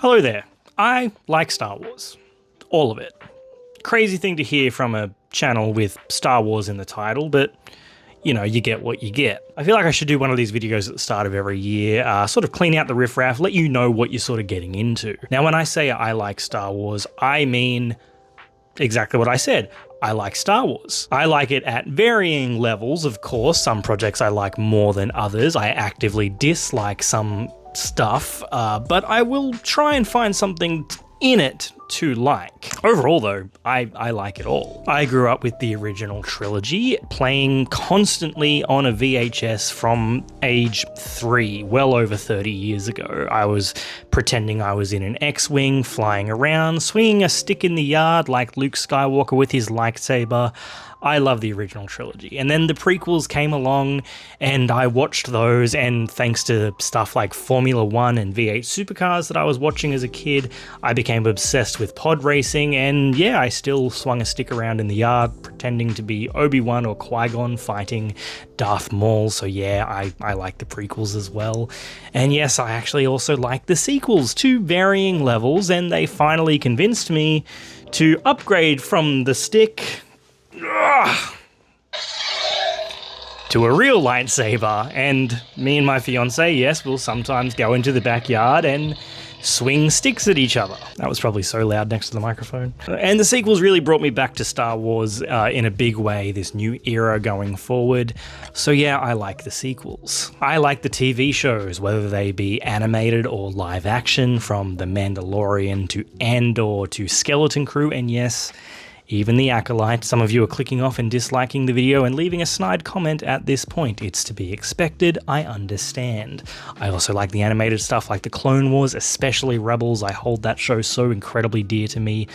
Hello there. I like Star Wars. All of it. Crazy thing to hear from a channel with Star Wars in the title, but you know, you get what you get. I feel like I should do one of these videos at the start of every year, sort of clean out the riffraff, let you know what you're sort of getting into. Now, when I say I like Star Wars, I mean exactly what I said. I like Star Wars. I like it at varying levels, of course. Some projects I like more than others. I actively dislike some stuff, but I will try and find something in it to like. Overall though, I like it all. I grew up with the original trilogy, playing constantly on a VHS from age 3, well over 30 years ago. I was pretending I was in an X-Wing, flying around, swinging a stick in the yard like Luke Skywalker with his lightsaber. I love the original trilogy. And then the prequels came along and I watched those, and thanks to stuff like Formula 1 and V8 Supercars that I was watching as a kid, I became obsessed with pod racing, and yeah, I still swung a stick around in the yard pretending to be Obi-Wan or Qui-Gon fighting Darth Maul, so yeah, I like the prequels as well. And yes, I actually also like the sequels to varying levels, and they finally convinced me to upgrade from the stick to a real lightsaber, and me and my fiance, yes, will sometimes go into the backyard and swing sticks at each other. That was probably so loud next to the microphone. And the sequels really brought me back to Star Wars in a big way, this new era going forward. So yeah, I like the sequels. I like the TV shows, whether they be animated or live action, from The Mandalorian to Andor to Skeleton Crew, and yes, even The Acolyte. Some of you are clicking off and disliking the video and leaving a snide comment at this point. It's to be expected, I understand. I also like the animated stuff like the Clone Wars, especially Rebels. I hold that show so incredibly dear to me.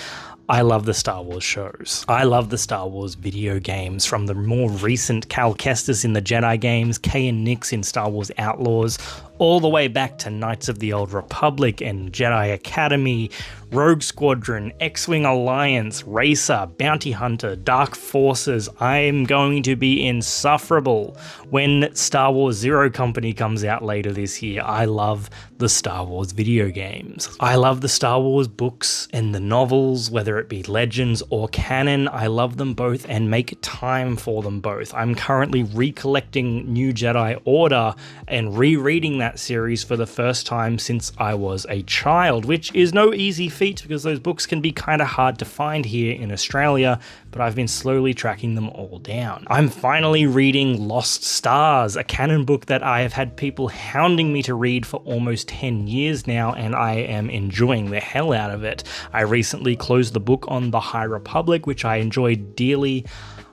I love the Star Wars shows. I love the Star Wars video games, from the more recent Cal Kestis in the Jedi games, Kay and Nix in Star Wars Outlaws, all the way back to Knights of the Old Republic and Jedi Academy, Rogue Squadron, X-Wing Alliance, Racer, Bounty Hunter, Dark Forces. I'm going to be insufferable when Star Wars Zero Company comes out later this year. I love the Star Wars video games. I love the Star Wars books and the novels, whether it be Legends or canon. I love them both and make time for them both. I'm currently recollecting New Jedi Order and rereading that series for the first time since I was a child, which is no easy feat because those books can be kind of hard to find here in Australia, but I've been slowly tracking them all down. I'm finally reading Lost Stars, a canon book that I have had people hounding me to read for almost 10 years now, and I am enjoying the hell out of it. I recently closed the book on the High Republic, which I enjoyed dearly.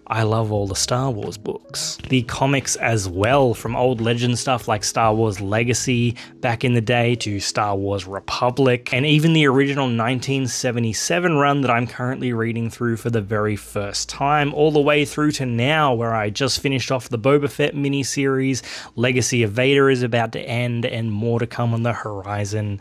I love all the Star Wars books. The comics as well, from old legend stuff like Star Wars Legacy back in the day to Star Wars Republic, and even the original 1977 run that I'm currently reading through for the very first time, all the way through to now where I just finished off the Boba Fett miniseries, Legacy of Vader is about to end, and more to come on the horizon.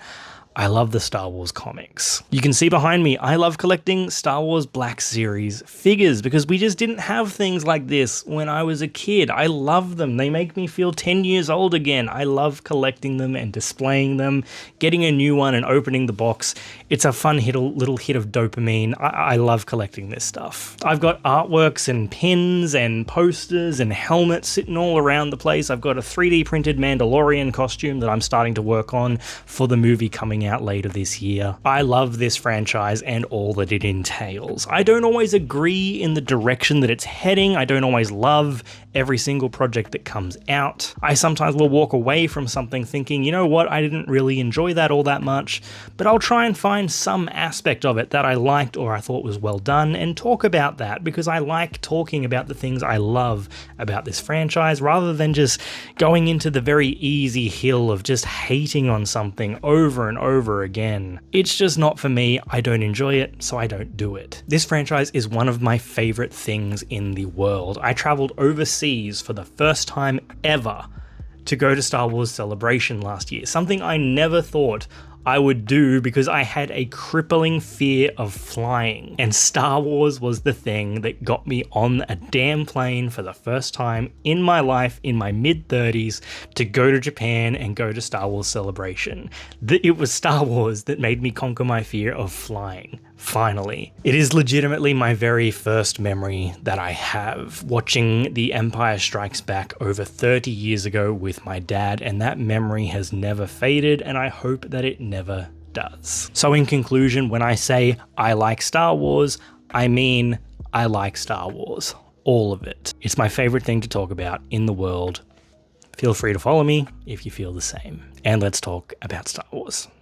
I love the Star Wars comics. You can see behind me, I love collecting Star Wars Black Series figures because we just didn't have things like this when I was a kid. I love them. They make me feel 10 years old again. I love collecting them and displaying them, getting a new one and opening the box. It's a fun little hit of dopamine. I love collecting this stuff. I've got artworks and pins and posters and helmets sitting all around the place. I've got a 3D printed Mandalorian costume that I'm starting to work on for the movie coming out later this year. I love this franchise and all that it entails. I don't always agree in the direction that it's heading. I don't always love every single project that comes out. I sometimes will walk away from something thinking, you know what, I didn't really enjoy that all that much, but I'll try and find some aspect of it that I liked or I thought was well done and talk about that, because I like talking about the things I love about this franchise rather than just going into the very easy hill of just hating on something over and over again. It's just not for me. I don't enjoy it, so I don't do it. This franchise is one of my favorite things in the world. I traveled overseas for the first time ever to go to Star Wars Celebration last year, something I never thought I would do because I had a crippling fear of flying. And Star Wars was the thing that got me on a damn plane for the first time in my life in my mid-30s to go to Japan and go to Star Wars Celebration. It was Star Wars that made me conquer my fear of flying. Finally. It is legitimately my very first memory that I have, watching The Empire Strikes Back over 30 years ago with my dad, and that memory has never faded, and I hope that it never does. So in conclusion, when I say I like Star Wars, I mean I like Star Wars. All of it. It's my favorite thing to talk about in the world. Feel free to follow me if you feel the same. And let's talk about Star Wars.